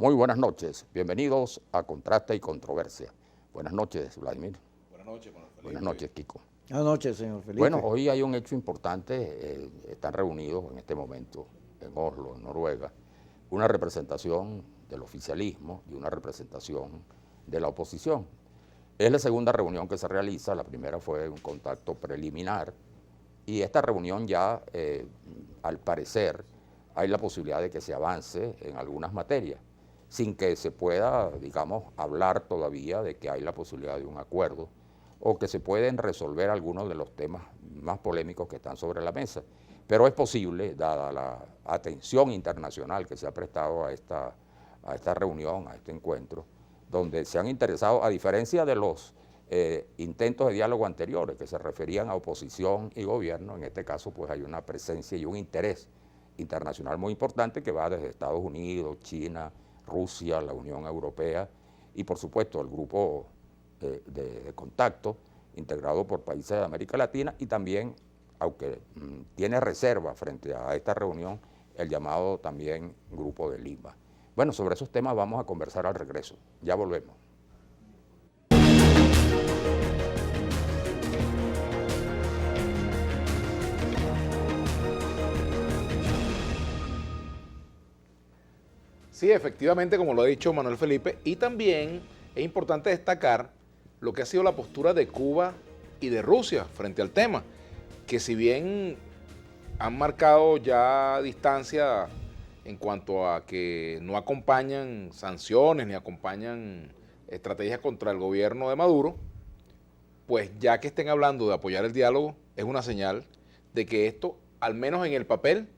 Muy buenas noches, bienvenidos a Contraste y Controversia. Buenas noches, Vladimir. Buenas noches, Manuel Felipe. Buenas noches, Kiko. Buenas noches, señor Felipe. Bueno, hoy hay un hecho importante, están reunidos en este momento en Oslo, en Noruega, una representación del oficialismo y una representación de la oposición. Es la segunda reunión que se realiza, la primera fue un contacto preliminar y esta reunión ya, al parecer, hay la posibilidad de que se avance en algunas materias, sin que se pueda, digamos, hablar todavía de que hay la posibilidad de un acuerdo o que se pueden resolver algunos de los temas más polémicos que están sobre la mesa. Pero es posible, dada la atención internacional que se ha prestado a esta reunión, a este encuentro, donde se han interesado, a diferencia de los intentos de diálogo anteriores que se referían a oposición y gobierno, en este caso pues hay una presencia y un interés internacional muy importante que va desde Estados Unidos, China, Rusia, la Unión Europea y por supuesto el grupo de contacto integrado por países de América Latina y también, aunque tiene reserva frente a esta reunión, el llamado también Grupo de Lima. Bueno, sobre esos temas vamos a conversar al regreso. Ya volvemos. Sí, efectivamente, como lo ha dicho Manuel Felipe, y también es importante destacar lo que ha sido la postura de Cuba y de Rusia frente al tema, que si bien han marcado ya distancia en cuanto a que no acompañan sanciones ni acompañan estrategias contra el gobierno de Maduro, pues ya que estén hablando de apoyar el diálogo, es una señal de que esto, al menos en el papel,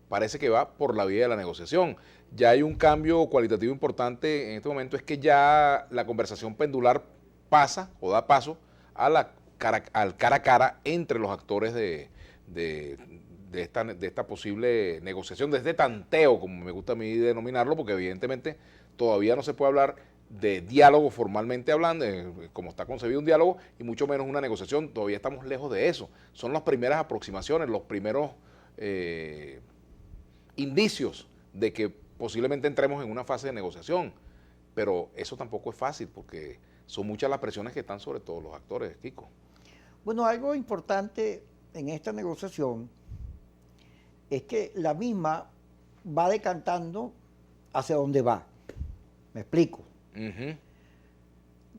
parece que va por la vía de la negociación. Ya hay un cambio cualitativo importante en este momento, es que ya la conversación pendular pasa o da paso a al cara a cara entre los actores de esta posible negociación, de este tanteo, como me gusta a mí denominarlo, porque evidentemente todavía no se puede hablar de diálogo formalmente hablando, como está concebido un diálogo, y mucho menos una negociación, todavía estamos lejos de eso. Son las primeras aproximaciones, los primeros indicios de que posiblemente entremos en una fase de negociación, pero eso tampoco es fácil porque son muchas las presiones que están sobre todos los actores, Kiko. Bueno, algo importante en esta negociación es que la misma va decantando hacia dónde va. Me explico.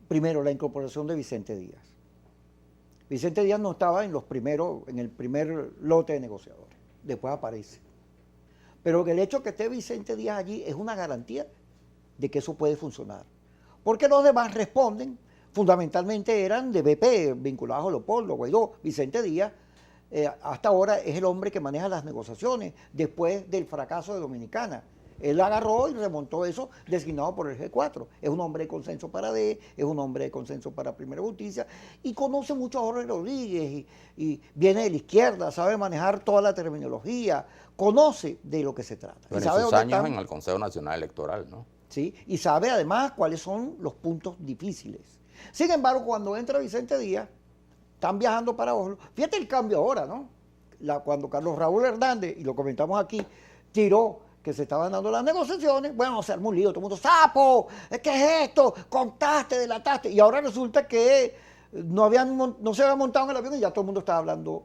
Primero, la incorporación de Vicente Díaz. Vicente Díaz no estaba en el primer lote de negociadores, después aparece. Pero el hecho de que esté Vicente Díaz allí es una garantía de que eso puede funcionar. Porque los demás responden, fundamentalmente eran de BP, vinculados a Leopoldo, Guaidó, Vicente Díaz, hasta ahora es el hombre que maneja las negociaciones después del fracaso de Dominicana. Él agarró y remontó eso designado por el G4. Es un hombre de consenso para D, es un hombre de consenso para Primera Justicia y conoce mucho a Jorge Rodríguez y viene de la izquierda, sabe manejar toda la terminología, conoce de lo que se trata. Pero y sabe en sus dónde años están, en el Consejo Nacional Electoral, ¿no? ¿sí? Y sabe además cuáles son los puntos difíciles. Sin embargo, cuando entra Vicente Díaz, están viajando para Oslo. Fíjate el cambio ahora, ¿no? Cuando Carlos Raúl Hernández, y lo comentamos aquí, tiró que se estaban dando las negociaciones, bueno, se armó un lío, todo el mundo, ¡sapo! ¿Qué es esto? Contaste, delataste. Y ahora resulta que no se habían montado en el avión y ya todo el mundo estaba hablando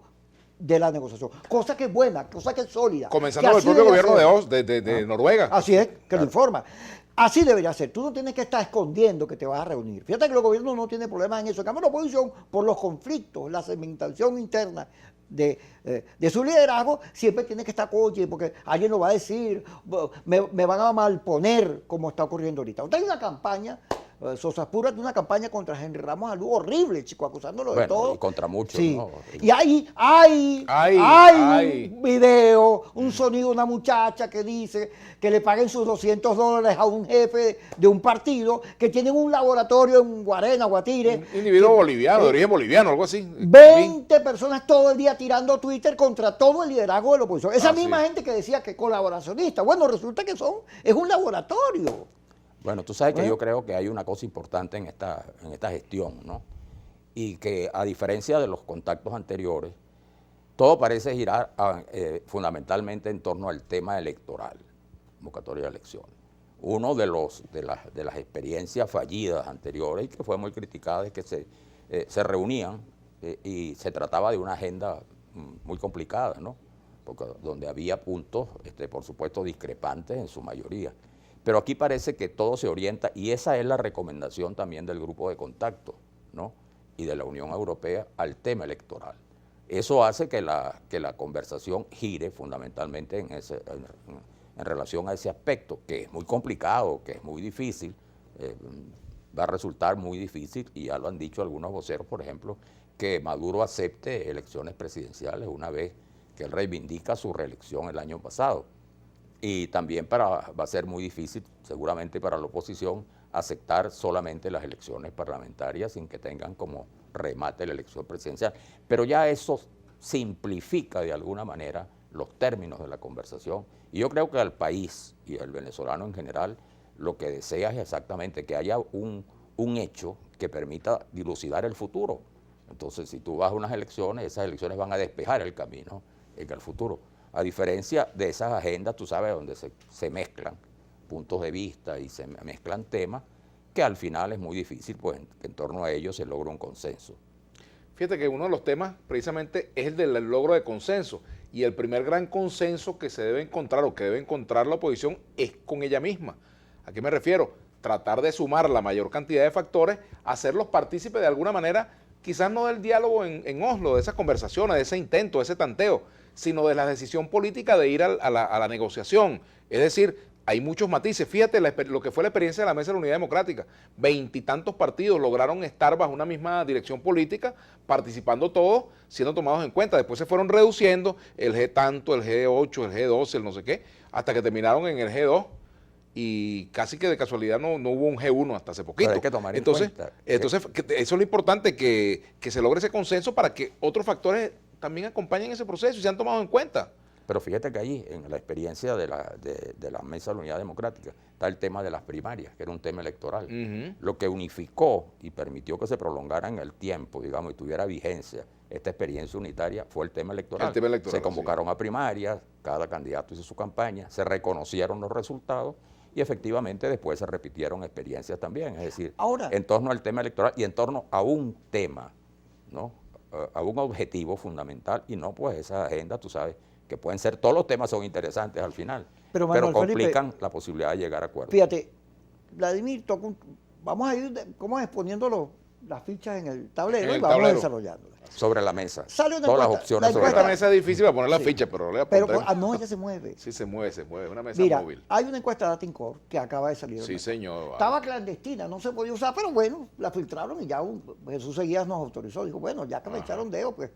de la negociación. Cosa que es buena, cosa que es sólida. Comenzando por el propio gobierno de Noruega. Así es, que lo informa. Así debería ser. Tú no tienes que estar escondiendo que te vas a reunir. Fíjate que el gobierno no tiene problemas en eso. En cambio, la oposición, por los conflictos, la segmentación interna de su liderazgo, siempre tiene que estar, oye, porque alguien lo va a decir, me van a malponer, como está ocurriendo ahorita. Hay una campaña, Sosaspura tiene una campaña contra Henry Ramos Alú horrible, chico, acusándolo de todo. Y contra muchos, sí. ¿no? Y hay un video, un sonido, una muchacha que dice que le paguen sus $200 a un jefe de un partido que tienen un laboratorio en Guarena, Guatire. Un individuo boliviano, de origen boliviano, algo así. 20 personas todo el día tirando Twitter contra todo el liderazgo de la oposición. Esa misma gente que decía que colaboracionista, bueno, resulta que es un laboratorio. Bueno, tú sabes que yo creo que hay una cosa importante en esta gestión, ¿no? Y que a diferencia de los contactos anteriores, todo parece girar fundamentalmente en torno al tema electoral, convocatoria de elecciones. uno de las experiencias fallidas anteriores y que fue muy criticada es que se reunían y se trataba de una agenda muy complicada, ¿no? Porque donde había puntos, por supuesto, discrepantes en su mayoría. Pero aquí parece que todo se orienta, y esa es la recomendación también del grupo de contacto, ¿no? Y de la Unión Europea al tema electoral. Eso hace que la conversación gire fundamentalmente en relación a ese aspecto, que es muy complicado, que es muy difícil, va a resultar muy difícil, y ya lo han dicho algunos voceros, por ejemplo, que Maduro acepte elecciones presidenciales una vez que él reivindica su reelección el año pasado. Y también va a ser muy difícil, seguramente para la oposición, aceptar solamente las elecciones parlamentarias sin que tengan como remate la elección presidencial. Pero ya eso simplifica de alguna manera los términos de la conversación. Y yo creo que al país y al venezolano en general lo que desea es exactamente que haya un hecho que permita dilucidar el futuro. Entonces, si tú vas a unas elecciones, esas elecciones van a despejar el camino en el futuro. A diferencia de esas agendas, tú sabes, donde se mezclan puntos de vista y se mezclan temas, que al final es muy difícil, pues que en torno a ellos se logra un consenso. Fíjate que uno de los temas precisamente es el del logro de consenso, y el primer gran consenso que se debe encontrar o que debe encontrar la oposición es con ella misma. ¿A qué me refiero? Tratar de sumar la mayor cantidad de factores, hacerlos partícipes de alguna manera, quizás no del diálogo en Oslo, de esas conversaciones, de ese intento, de ese tanteo, sino de la decisión política de ir a la negociación. Es decir, hay muchos matices. Fíjate lo que fue la experiencia de la Mesa de la Unidad Democrática. 20 y tantos partidos lograron estar bajo una misma dirección política, participando todos, siendo tomados en cuenta. Después se fueron reduciendo el G tanto, el G8, el G12, el no sé qué, hasta que terminaron en el G2. Y casi que de casualidad no hubo un G1 hasta hace poquito. Pero hay que tomar en entonces, cuenta. Eso es lo importante, que se logre ese consenso para que otros factores también acompañen ese proceso y sean tomados en cuenta. Pero fíjate que allí, en la experiencia de la Mesa de la Unidad Democrática, está el tema de las primarias, que era un tema electoral. Lo que unificó y permitió que se prolongara en el tiempo, digamos, y tuviera vigencia esta experiencia unitaria, fue el tema electoral. Se convocaron a primarias, cada candidato hizo su campaña, se reconocieron los resultados y efectivamente después se repitieron experiencias también. Es decir, ahora, en torno al tema electoral y en torno a un tema, ¿no? A un objetivo fundamental, y no pues esa agenda, tú sabes, que pueden ser, todos los temas son interesantes al final, pero complican Felipe, la posibilidad de llegar a acuerdos. Fíjate, Vladimir, vamos a ir como exponiendo las fichas en el tablero y vamos desarrollándolas. Sobre la mesa. Sale todas las opciones sobre la mesa. Es difícil para poner la ficha, pero le pero no, ella se mueve. Sí, se mueve, una mesa móvil. Hay una encuesta de Datincorp que acaba de salir. Sí, señor. Estaba clandestina, no se podía usar, pero bueno, la filtraron y ya Jesús Seguías nos autorizó. Dijo, bueno, ya que me echaron dedo, pues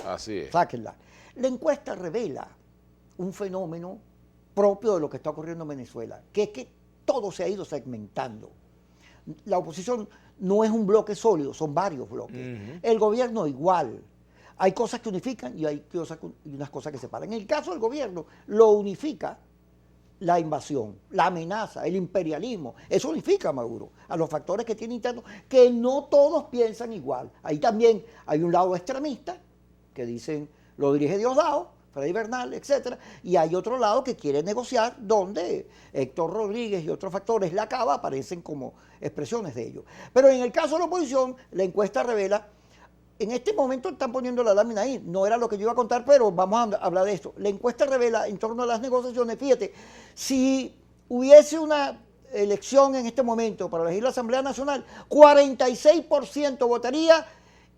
así es. Sáquenla. La encuesta revela un fenómeno propio de lo que está ocurriendo en Venezuela, que es que todo se ha ido segmentando. La oposición no es un bloque sólido, son varios bloques. El gobierno igual. Hay cosas que unifican y hay unas cosas que separan. En el caso del gobierno, lo unifica la invasión, la amenaza, el imperialismo. Eso unifica a Maduro, a los factores que tiene internos, que no todos piensan igual. Ahí también hay un lado extremista, que dicen, lo dirige Diosdado, Freddy Bernal, etcétera, y hay otro lado que quiere negociar, donde Héctor Rodríguez y otros factores, la Cava, aparecen como expresiones de ello. Pero en el caso de la oposición, la encuesta revela, en este momento están poniendo la lámina ahí, no era lo que yo iba a contar, pero vamos a hablar de esto. La encuesta revela en torno a las negociaciones, fíjate, si hubiese una elección en este momento para elegir la Asamblea Nacional, 46% votaría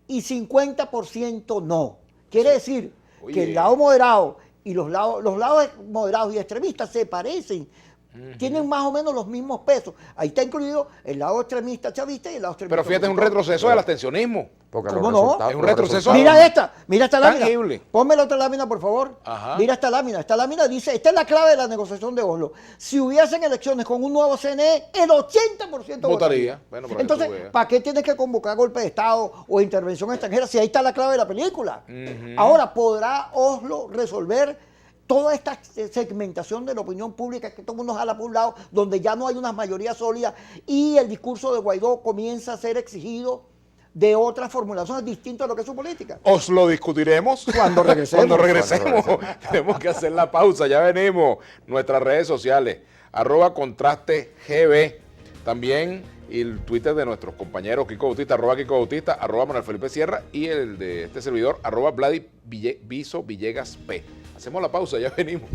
y 50% no. Quiere decir que el lado moderado y los lados moderados y extremistas se parecen, tienen más o menos los mismos pesos. Ahí está incluido el lado extremista chavista y el lado extremista. Pero fíjate, es un retroceso del abstencionismo. ¿Cómo no? Es un retroceso. Mira esta lámina. Tangible. Ponme la otra lámina, por favor. Ajá. Mira esta lámina. Esta lámina dice, esta es la clave de la negociación de Oslo. Si hubiesen elecciones con un nuevo CNE, el 80% votaría. Bueno, entonces, ¿para qué tienes que convocar golpe de Estado o intervención extranjera si ahí está la clave de la película? Ahora, ¿podrá Oslo resolver toda esta segmentación de la opinión pública, que todo el mundo jala por un lado, donde ya no hay una mayoría sólida y el discurso de Guaidó comienza a ser exigido de otras formulaciones distintas a lo que es su política? Os lo discutiremos cuando regresemos. Tenemos que hacer la pausa, ya venimos. Nuestras redes sociales, @contrastegb. También el Twitter de nuestros compañeros Kiko Bautista, @Kiko Bautista, @Manuel Felipe Sierra y el de este servidor, @Vladi Viso Villegas P. Hacemos la pausa, ya venimos.